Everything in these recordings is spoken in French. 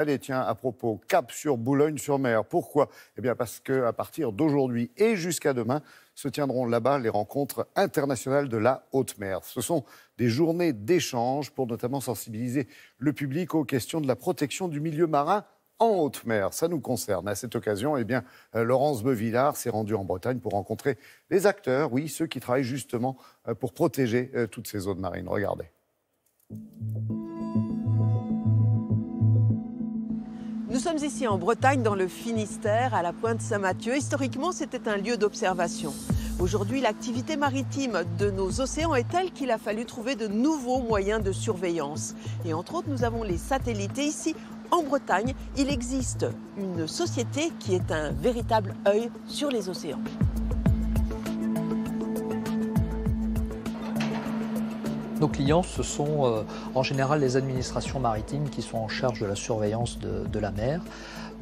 Allez, tiens, à propos, cap sur Boulogne-sur-Mer. Pourquoi? Eh bien, parce qu'à partir d'aujourd'hui et jusqu'à demain, se tiendront là-bas les rencontres internationales de la haute mer. Ce sont des journées d'échange pour notamment sensibiliser le public aux questions de la protection du milieu marin en haute mer. Ça nous concerne. À cette occasion, eh bien, Laurence Beuvillard s'est rendue en Bretagne pour rencontrer les acteurs, oui, ceux qui travaillent justement pour protéger toutes ces zones marines. Regardez. Nous sommes ici en Bretagne, dans le Finistère, à la pointe Saint-Mathieu. Historiquement, c'était un lieu d'observation. Aujourd'hui, l'activité maritime de nos océans est telle qu'il a fallu trouver de nouveaux moyens de surveillance. Et entre autres, nous avons les satellites. Et ici, en Bretagne, il existe une société qui est un véritable œil sur les océans. Nos clients, ce sont en général les administrations maritimes qui sont en charge de la surveillance de la mer.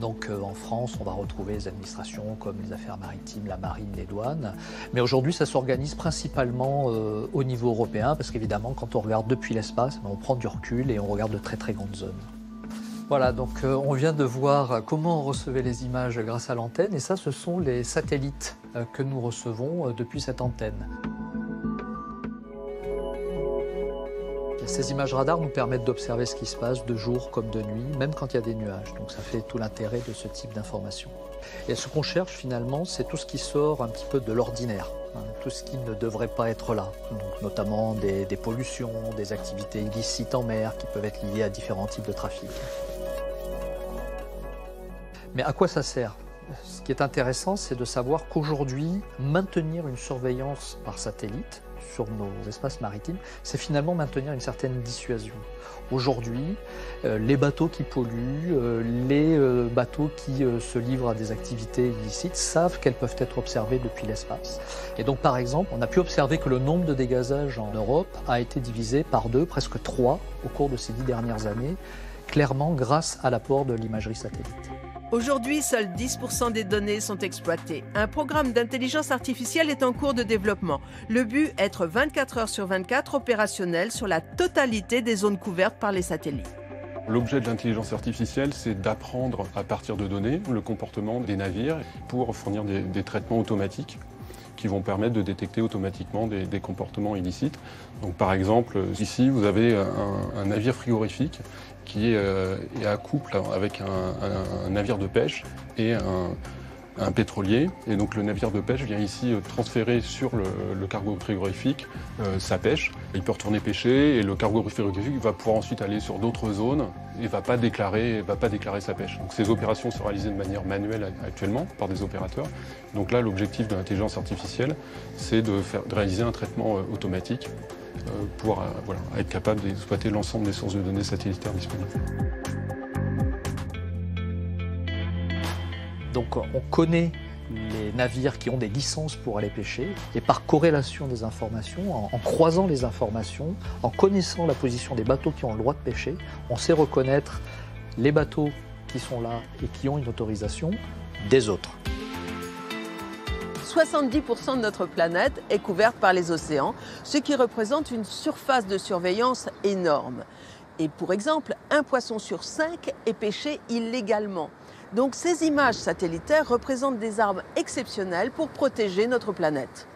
Donc en France, on va retrouver les administrations comme les affaires maritimes, la marine, les douanes. Mais aujourd'hui, ça s'organise principalement au niveau européen parce qu'évidemment, quand on regarde depuis l'espace, on prend du recul et on regarde de très très grandes zones. Voilà, donc on vient de voir comment on recevait les images grâce à l'antenne. Et ça, ce sont les satellites que nous recevons depuis cette antenne. Ces images radars nous permettent d'observer ce qui se passe de jour comme de nuit, même quand il y a des nuages. Donc ça fait tout l'intérêt de ce type d'information. Et ce qu'on cherche finalement, c'est tout ce qui sort un petit peu de l'ordinaire, tout ce qui ne devrait pas être là. Donc, notamment des pollutions, des activités illicites en mer qui peuvent être liées à différents types de trafic. Mais à quoi ça sert ? Ce qui est intéressant, c'est de savoir qu'aujourd'hui, maintenir une surveillance par satellite sur nos espaces maritimes, c'est finalement maintenir une certaine dissuasion. Aujourd'hui, les bateaux qui polluent, les bateaux qui se livrent à des activités illicites savent qu'elles peuvent être observées depuis l'espace. Et donc par exemple, on a pu observer que le nombre de dégazages en Europe a été divisé par 2, presque 3 au cours de ces 10 dernières années, clairement grâce à l'apport de l'imagerie satellite. Aujourd'hui, seuls 10% des données sont exploitées. Un programme d'intelligence artificielle est en cours de développement. Le but, être 24 heures sur 24 opérationnel sur la totalité des zones couvertes par les satellites. L'objet de l'intelligence artificielle, c'est d'apprendre à partir de données le comportement des navires pour fournir des traitements automatiques qui vont permettre de détecter automatiquement des comportements illicites. Donc, par exemple, ici, vous avez un navire frigorifique qui est à couple avec un navire de pêche et un pétrolier. Et donc le navire de pêche vient ici transférer sur le cargo frigorifique sa pêche. Il peut retourner pêcher et le cargo frigorifique va pouvoir ensuite aller sur d'autres zones et ne va pas déclarer sa pêche. Donc ces opérations sont réalisées de manière manuelle actuellement par des opérateurs. Donc là, l'objectif de l'intelligence artificielle, c'est de réaliser un traitement automatique pour être capable d'exploiter l'ensemble des sources de données satellitaires disponibles. Donc on connaît les navires qui ont des licences pour aller pêcher et par corrélation des informations, en croisant les informations, en connaissant la position des bateaux qui ont le droit de pêcher, on sait reconnaître les bateaux qui sont là et qui ont une autorisation des autres. 70% de notre planète est couverte par les océans, ce qui représente une surface de surveillance énorme. Et pour exemple, un poisson sur 5 est pêché illégalement. Donc ces images satellitaires représentent des armes exceptionnelles pour protéger notre planète.